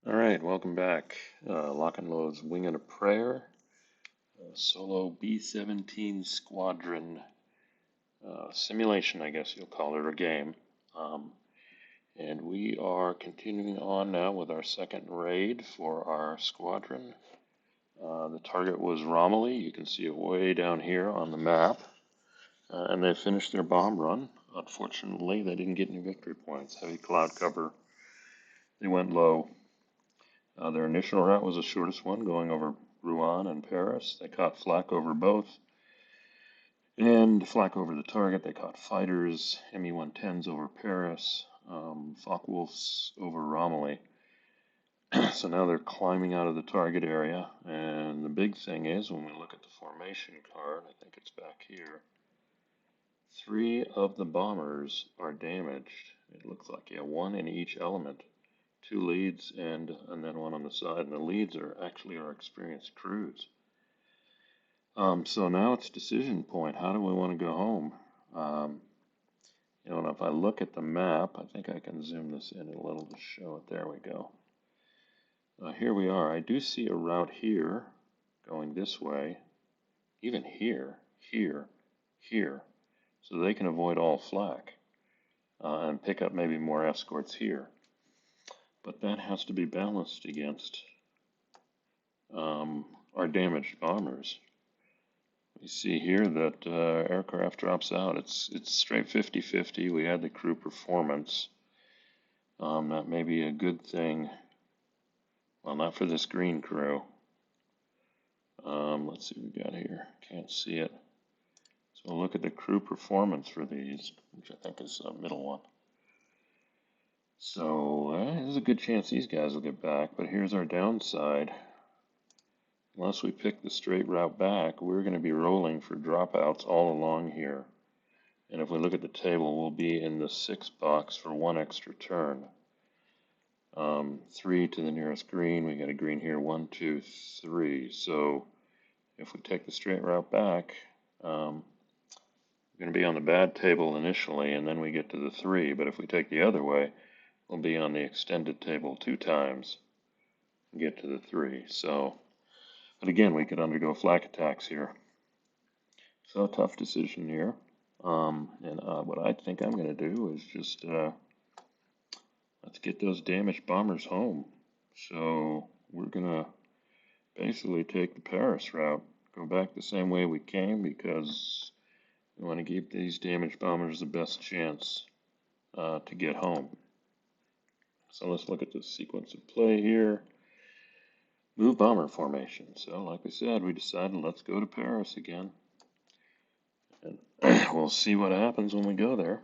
All right, welcome back. Lock and Load's Wing and a Prayer, solo B-17 squadron simulation, I guess you'll call it, or game. Um, and we are continuing on now with our second raid for our squadron. The target was Romilly. You can see it way down here on the map. And they finished their bomb run. Unfortunately, they didn't get any victory points. Heavy cloud cover. They went low. Their initial route was the shortest one, going over Rouen and Paris. They caught flak over both, and flak over the target. They caught fighters, Me-110s over Paris, Focke-Wulfs over Romilly. So now they're climbing out of the target area, and the big thing is, when we look at the formation card, I think it's back here, 3 of the bombers are damaged. It looks like, yeah, 1 in each element. 2 leads and then 1 on the side, and the leads are actually our experienced crews. So now it's decision point. How do we want to go home? And if I look at the map, I think I can zoom this in a little to show it. There we go. Here we are. I do see a route here going this way, even here, here, here, so they can avoid all flak and pick up maybe more escorts here. But that has to be balanced against our damaged bombers. You see here that aircraft drops out. It's straight 50-50. We had the crew performance. That may be a good thing. Well, not for this green crew. Let's see what we got here. Can't see it. So we'll look at the crew performance for these, which I think is the middle one. So there's a good chance these guys will get back, but here's our downside. Unless we pick the straight route back, we're going to be rolling for dropouts all along here. And if we look at the table, we'll be in the 6 box for 1 extra turn. 3 to the nearest green. We got a green here, 1, 2, 3. So if we take the straight route back, we're going to be on the bad table initially, and then we get to the 3. But if we take the other way, we'll be on the extended table 2 times and get to the 3. So, but again, we could undergo flak attacks here. So a tough decision here. And what I think I'm going to do is just let's get those damaged bombers home. So we're going to basically take the Paris route, go back the same way we came, because we want to give these damaged bombers the best chance to get home. So let's look at the sequence of play here. Move bomber formation. So like I said, we decided let's go to Paris again. And we'll see what happens when we go there.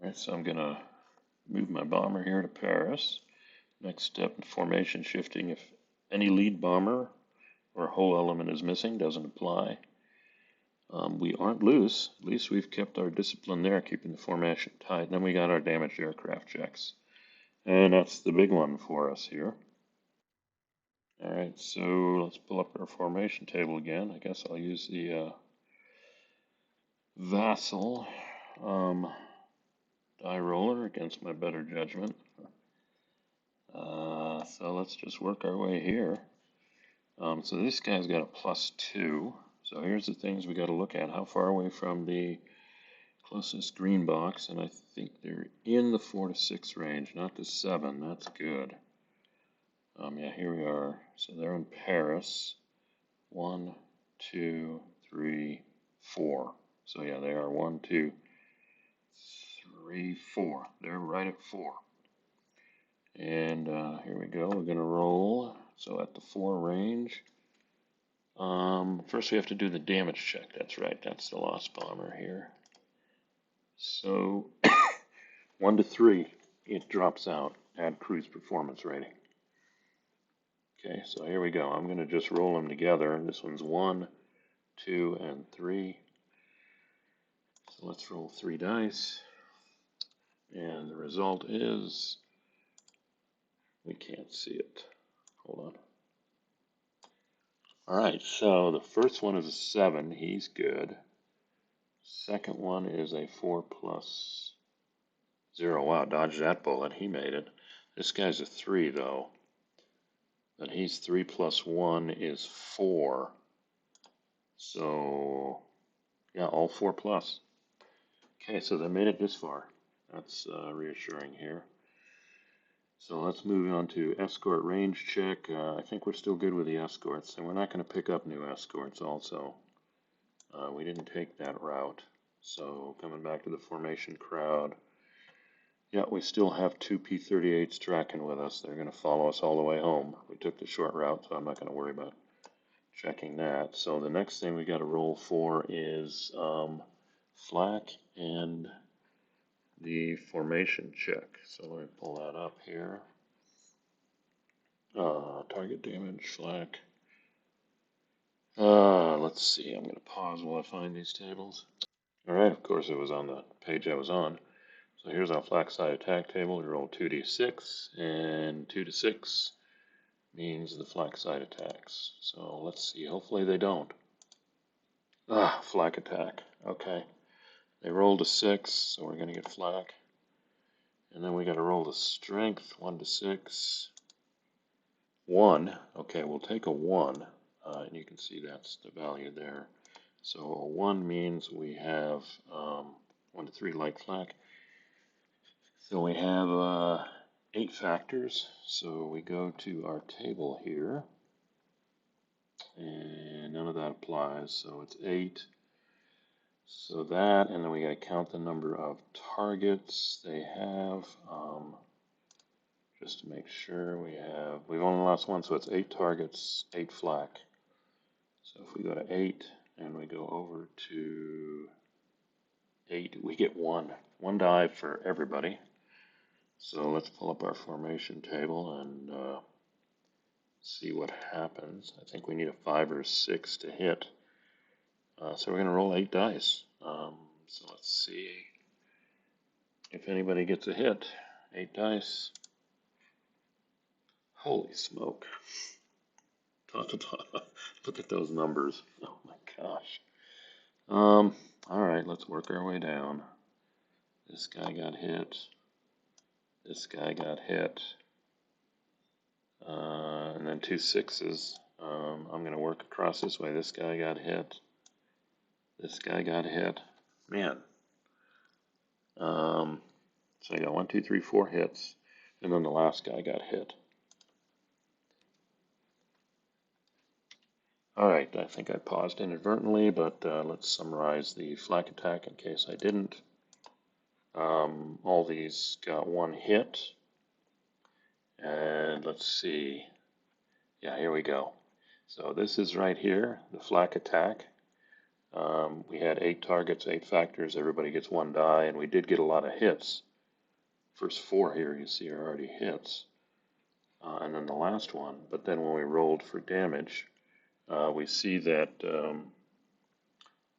All right, so I'm going to move my bomber here to Paris. Next step in formation shifting, if any lead bomber or whole element is missing, doesn't apply. We aren't loose. At least we've kept our discipline there, keeping the formation tight. Then we got our damaged aircraft checks. And that's the big one for us here. All right, so let's pull up our formation table again. I guess I'll use the Vassal die roller against my better judgment. So let's just work our way here. So this guy's got a +2. So here's the things we got to look at. How far away from the closest green box? And I think they're in the 4 to 6 range, not the 7. That's good. Yeah, here we are. So they're in Paris. 1, 2, 3, 4. So yeah, they are 1, 2, 3, 4. They're right at 4. And here we go. We're going to roll. So at the 4 range. First we have to do the damage check. That's right. That's the lost bomber here. So 1 to 3, it drops out. Add cruise performance rating. Okay, so here we go. I'm going to just roll them together. This one's 1, 2, and 3. So let's roll 3 dice. And the result is, we can't see it. Hold on. All right, so the first one is a 7. He's good. Second one is a 4 + 0. Wow, dodged that bullet. He made it. This guy's a 3, though. But he's 3 plus 1 is 4. So, yeah, all 4 plus. Okay, so they made it this far. That's reassuring here. So let's move on to escort range check. I think we're still good with the escorts, and we're not going to pick up new escorts also. We didn't take that route. So coming back to the formation crowd. Yeah, we still have 2 P-38s tracking with us. They're going to follow us all the way home. We took the short route, so I'm not going to worry about checking that. So the next thing we got to roll for is flak and the formation check. So let me pull that up here. Target damage, flak. Let's see. I'm going to pause while I find these tables. All right, of course it was on the page I was on. So here's our flak side attack table. We roll 2d6, and 2 to 6 means the flak side attacks. So let's see. Hopefully they don't. Flak attack. Okay. They rolled a 6, so we're going to get flak. And then we got to roll the strength, 1 to 6. 1. Okay, we'll take a 1, and you can see that's the value there. So a 1 means we have 1 to 3 light flak. So we have 8 factors. So we go to our table here, and none of that applies. So it's 8. So that, and then we got to count the number of targets they have, just to make sure we've only lost 1, so it's 8 targets, 8 flak. So if we go to 8 and we go over to 8, we get 1 die for everybody. So let's pull up our formation table and see what happens. I think we need a 5 or 6 to hit. So we're going to roll 8 dice. So let's see if anybody gets a hit. 8 dice. Holy smoke. Look at those numbers. Oh my gosh. Alright, let's work our way down. This guy got hit. This guy got hit. And then 2 6s. I'm going to work across this way. This guy got hit. This guy got hit. Man. So I got 1, 2, 3, 4 hits. And then the last guy got hit. Alright, I think I paused inadvertently, but let's summarize the flak attack in case I didn't. All these got 1 hit. And let's see. Yeah, here we go. So this is right here, the flak attack. We had 8 targets, 8 factors. Everybody gets 1 die, and we did get a lot of hits. First 4 here you see are already hits. And then the last one. But then when we rolled for damage, we see that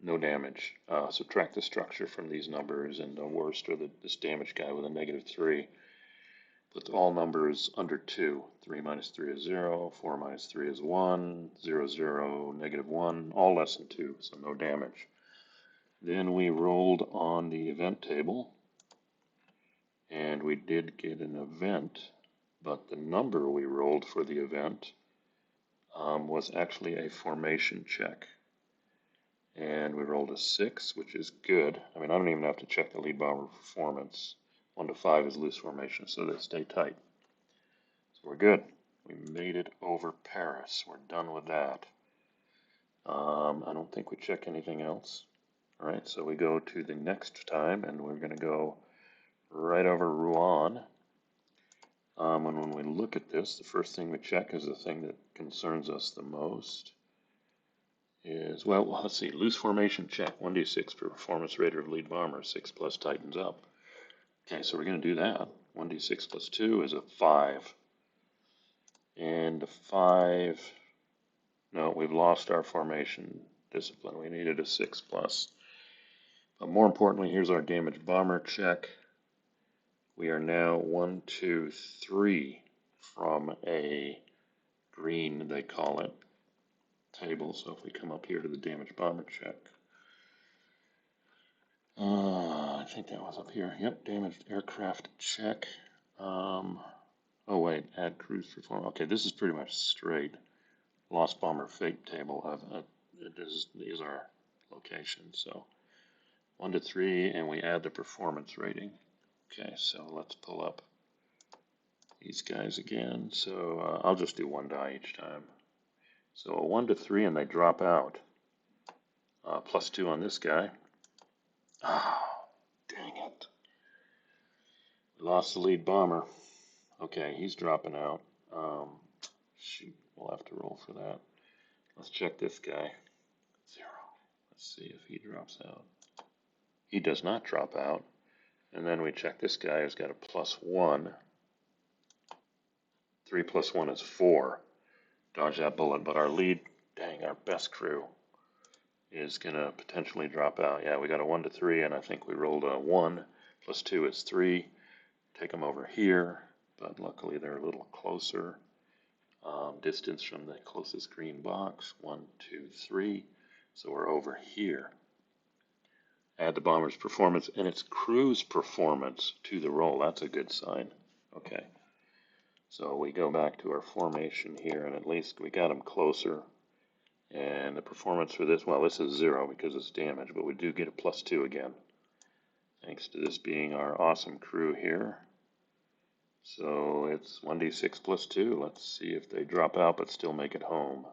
no damage. Subtract the structure from these numbers, and the worst are this damage guy with a -3. Put all numbers under 2. 3 minus 3 is 0, 4 minus 3 is 1, 0, 0, -1, all less than 2, so no damage. Then we rolled on the event table, and we did get an event, but the number we rolled for the event was actually a formation check. And we rolled a 6, which is good. I mean, I don't even have to check the lead bomber performance. 1 to 5 is loose formation, so they stay tight. So we're good. We made it over Paris. We're done with that. I don't think we check anything else. All right, so we go to the next time, and we're going to go right over Rouen. And when we look at this, the first thing we check is the thing that concerns us the most. Well, let's see, loose formation check, 1d6 per performance rater of lead bomber, 6 plus tightens up. Okay, so we're going to do that. 1d6 plus 2 is a 5. And a 5, no, we've lost our formation discipline. We needed a 6 plus. But more importantly, here's our damage bomber check. We are now 1, 2, 3 from a green, they call it, table. So if we come up here to the damage bomber check, I think that was up here. Yep, damaged aircraft check. wait, add cruise performance. Okay, this is pretty much straight. Lost Bomber Fate table. These are locations. So 1 to 3, and we add the performance rating. Okay, so let's pull up these guys again. So I'll just do 1 die each time. So a 1 to 3, and they drop out. +2 on this guy. Oh, dang it. We lost the lead bomber. Okay, he's dropping out. Shoot, we'll have to roll for that. Let's check this guy. 0. Let's see if he drops out. He does not drop out. And then we check this guy who's got a +1. 3 + 1 is 4. Dodge that bullet, but our lead, dang, our best crew is going to potentially drop out. Yeah, we got a 1 to 3, and I think we rolled a 1. +2 is 3. Take them over here, but luckily they're a little closer. Distance from the closest green box, 1, 2, 3. So we're over here. Add the bomber's performance and its crew's performance to the roll. That's a good sign. Okay. So we go back to our formation here, and at least we got them closer. And the performance for this, well, this is 0 because it's damage, but we do get a +2 again, thanks to this being our awesome crew here. So it's 1d6 +2. Let's see if they drop out but still make it home.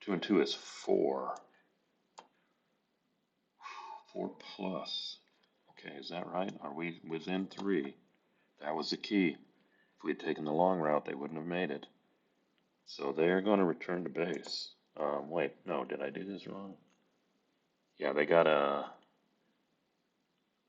2 and 2 is 4. 4 plus. Okay, is that right? Are we within 3? That was the key. If we had taken the long route, they wouldn't have made it. So they're going to return to base. Wait, no, did I do this wrong? Yeah, they got a...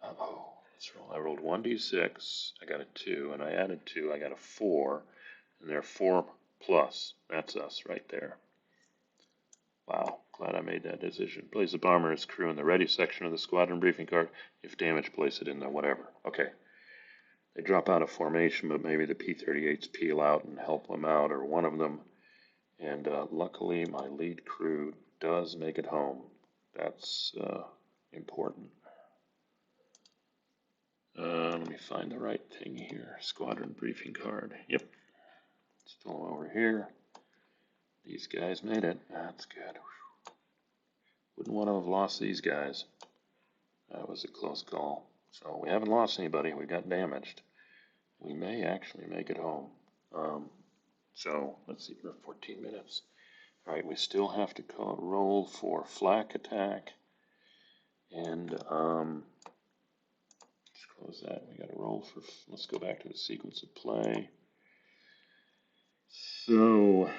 Uh-oh, let's roll. I rolled 1d6, I got a 2, and I added 2, I got a 4, and they're 4 plus. That's us right there. Wow, glad I made that decision. Place the bomber's crew in the ready section of the squadron briefing card. If damaged, place it in the whatever. Okay. They drop out of formation, but maybe the P-38s peel out and help them out, or one of them. And luckily, my lead crew does make it home. That's important. Let me find the right thing here. Squadron briefing card. Yep. Still over here. These guys made it. That's good. Wouldn't want to have lost these guys. That was a close call. So we haven't lost anybody. We got damaged. We may actually make it home. So let's see, we're 14 minutes. All right, we still have to roll for flak attack. And let's close that. We got to roll for, let's go back to the sequence of play. So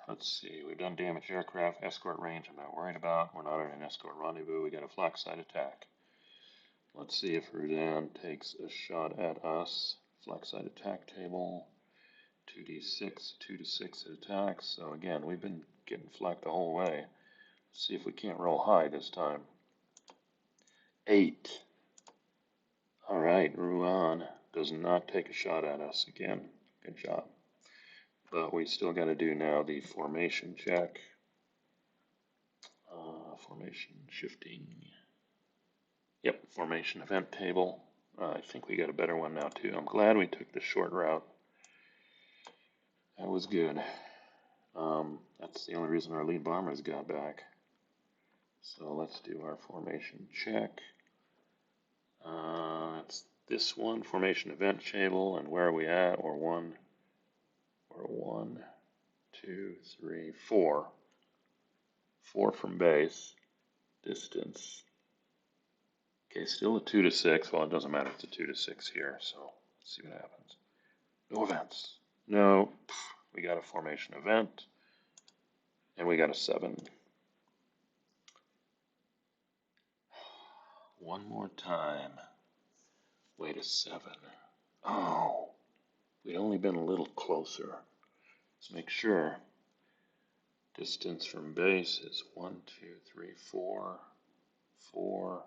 let's see, we've done damage aircraft, escort range I'm not worried about. We're not in an escort rendezvous. We got a flak side attack. Let's see if Rudan takes a shot at us. Flak side attack table. 2d6, 2 to 6 it attacks. So again, we've been getting flak the whole way. Let's see if we can't roll high this time. 8. All right, Rouen does not take a shot at us again. Good job. But we still got to do now the formation check. Formation shifting. Yep, formation event table. I think we got a better one now too. I'm glad we took the short route. That was good. That's the only reason our lead bombers got back. So let's do our formation check. It's this one, formation event table, and where are we at? We're 1, 2, 3, 4. 4 from base. Distance. Okay, still a 2 to 6. Well, it doesn't matter. It's a 2 to 6 here, so let's see what happens. No events. No. We got a formation event. And we got a 7. One more time. Wait, a 7. Oh, we'd only been a little closer. Let's make sure. Distance from base is 1, 2, 3, 4. 4.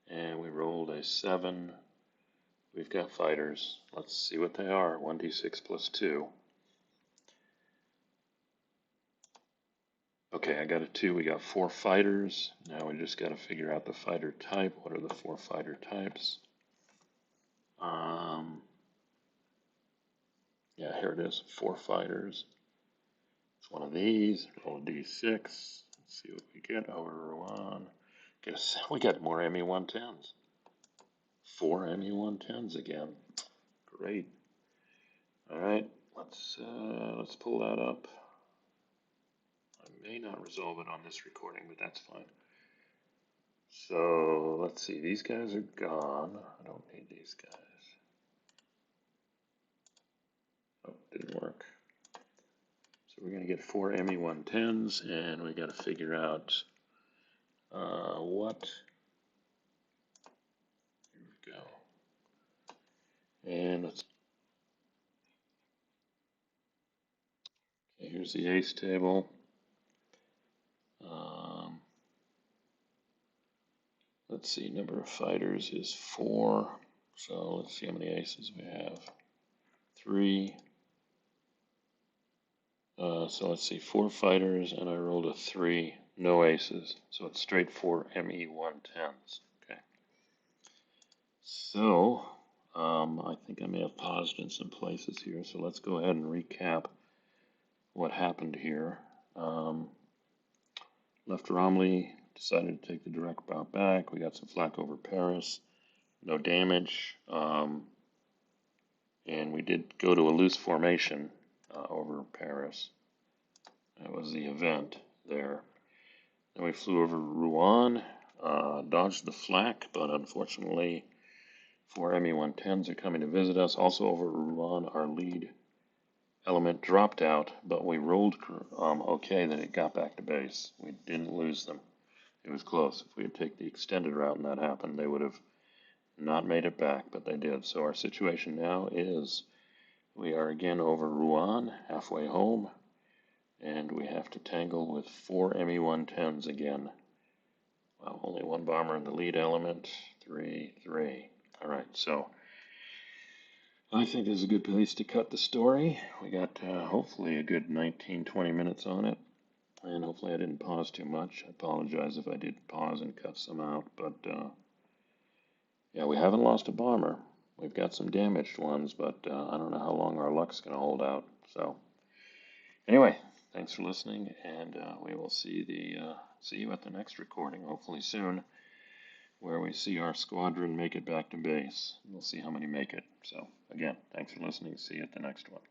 And we rolled a 7. We've got fighters. Let's see what they are. 1d6 plus 2. Okay, I got a 2. We got 4 fighters. Now we just got to figure out the fighter type. What are the 4 fighter types? here it is, 4 fighters. It's one of these. Roll a d6. Let's see what we get over Rouen. Guess we got more ME-110s. 4 ME-110s again. Great. All right, let's pull that up. I may not resolve it on this recording, but that's fine. So let's see. These guys are gone. I don't need these guys. Oh, didn't work. So we're going to get 4 ME-110s, and we got to figure out what. Here we go. And let's. Okay, here's the ace table. Let's see. Number of fighters is 4. So let's see how many aces we have. 3. So let's see, 4 fighters, and I rolled a 3, no aces. So it's straight 4 ME-110s. Okay. So I think I may have paused in some places here. So let's go ahead and recap what happened here. Left Romilly, decided to take the direct route back. We got some flak over Paris, no damage. And we did go to a loose formation over Paris. That was the event there. Then we flew over Rouen, dodged the flak, but unfortunately 4 ME-110s are coming to visit us. Also over Rouen, our lead element dropped out, but we rolled okay that it got back to base. We didn't lose them. It was close. If we had taken the extended route and that happened, they would have not made it back, but they did. So our situation now is we are again over Rouen, halfway home, and we have to tangle with 4 ME-110s again. Well, only 1 bomber in the lead element. 3, 3. All right, so I think this is a good place to cut the story. We got hopefully a good 19, 20 minutes on it. And hopefully I didn't pause too much. I apologize if I did pause and cut some out. But yeah, we haven't lost a bomber. We've got some damaged ones, but I don't know how long our luck's going to hold out. So anyway, thanks for listening, and we will see you at the next recording, hopefully soon, where we see our squadron make it back to base. We'll see how many make it. So again, thanks for listening. See you at the next one.